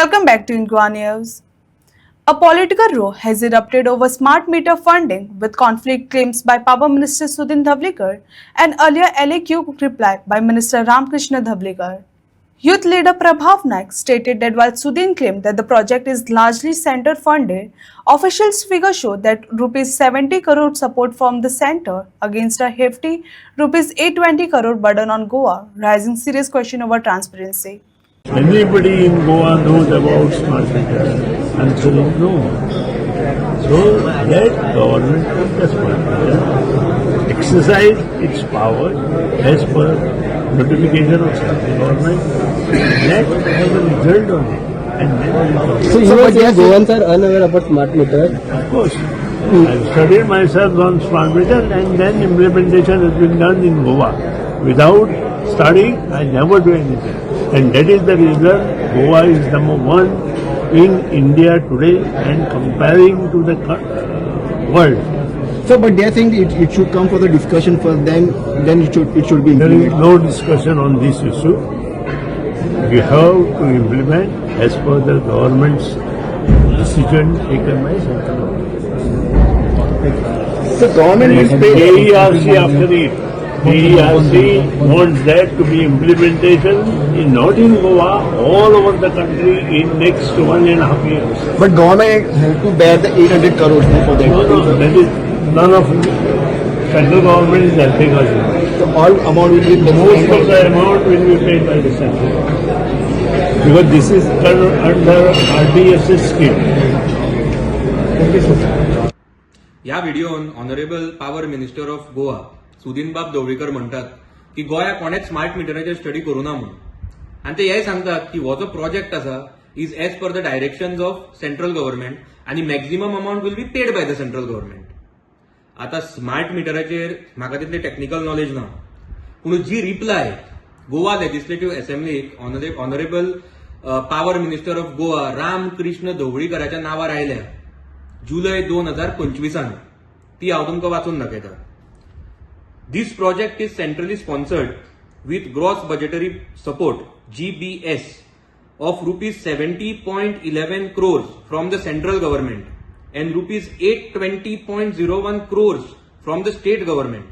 Welcome back to Inqua News. A political row has erupted over smart meter funding with conflict claims by Power Minister Sudhin Dhavlikar and earlier LAQ reply by Minister Ramkrishna Dhavlikar. Youth leader Prabhav Naik stated that while Sudhin claimed that the project is largely center funded, officials' figures show that Rs 70 crore support from the center against a hefty Rs 820 crore burden on Goa, raising serious question over transparency. Anybody in Goa knows about smart meter? Answer is no. So let government take the smart meter, exercise its power as per notification of central government, let have a result on it, and then we talk. So you were saying Goans are unaware about smart meter? Of course. I've studied myself on smart meter and then implementation has been done in Goa. Without studying, I never do anything. And that is the reason Goa is number one in India today and comparing to the world. So, but they are saying it should come for the discussion first, then it should be There is implemented. no discussion on this issue. We have to implement as per the government's decision taken by central government. So government is KERC after it. KERC wants that to be implementation not in Goa, all over the country in next 1.5 years. but government has to bear the 800 crores for that. No, that is none of central government is helping us. So all amount will be Most of the amount will be paid by the central government. Because this is under RDSS scheme. या व्हिडिओन honourable power minister of Goa सुदीनबाब ढवळीकर म्हणतात की गोंया कोणेच smart मिटराचेर study करूना म्हणून आणि ते हेय सांगतात की हो जो प्रोजेक्ट आसा is as per the directions of central government आणि maximum amount will be paid by the central government. आता स्मार्ट मिटराचेर म्हाका तितले टेक्निकल नॉलेज ना, पूण जी रिप्लाय गोवा लेजिस्लेटिव्ह असेंब्लीक honourable power minister of Goa Ramakrishna ढवळीकराच्या नावार आयल्या जुलय 2025 ती हांव तुमकां वाचून दाखयता. This project is centrally sponsored with gross budgetary support GBS of rupees 70.11 crores from the central government and rupees 820.01 crores from the state government.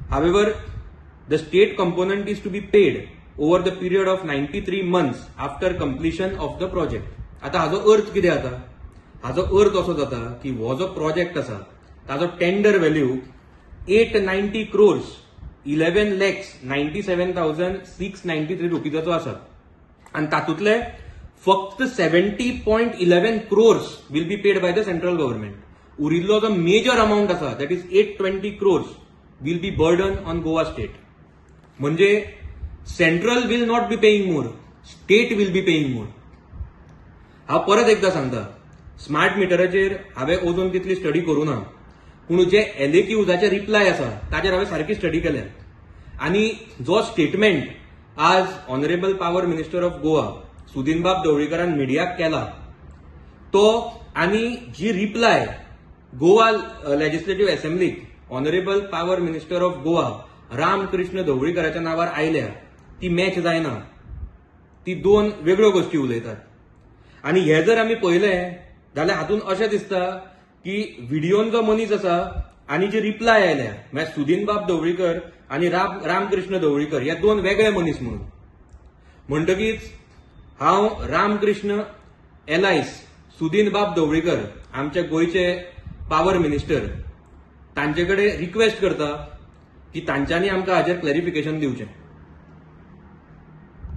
However, the state component is to be paid over the period of 93 months after completion of the project. आता हाजो अर्थ कितें जाता? हाजो अर्थ असो जाता की हो जो project आसा ताजो टेंडर व्हॅल्यू 890 crores 11,97,693 रुपीजाचो आसा आणि तातूंतले फक्त 70.11 crores will be paid by the central government. उरिल्लो जो मेजर अमाउंट आसा that is 820 crores will be burden on Goa state. म्हणजे central will not be paying more, state will be paying more. हांव परत एकदा सांगता, स्मार्ट मिटराचेर हांवें अजून तितली स्टडी करूना, पूण जे LAQजाचे रिप्लाय आसा ताचेर हांवें सारकी स्टडी केल्या आणि जो स्टेटमेंट आज honourable power minister of Goa सुदीनबाब ढवळीकरान मिडियाक केला तो आणि जी रिप्लाय गोवा लेजिस्लेटिव्ह असेंब्लीक honourable power minister of Goa Ramakrishna ढवळीकराच्या नावार आयल्या ती मॅच जायना. ती दोन वेगळ्यो गोष्टी उलयतात. आणि हे जर आमी पळयलें जाल्यार हातूंत अशें दिसता की व्हिडिओन जो मनीस आसा आणि जी रिप्लाय आयल्या म्हणजे सुदीनबाब ढवळीकर आणि रामकृष्ण ढवळीकर हे दोन वेगळे मनीस म्हणून. म्हणटकीच हांव रामकृष्ण एलायस सुदीनबाब ढवळीकर आमचे गोंयचे पॉवर मिनिस्टर तांचे कडेन रिक्वेस्ट करता की तांच्यांनी आमकां हाचेर क्लॅरिफिकेशन दिवचें.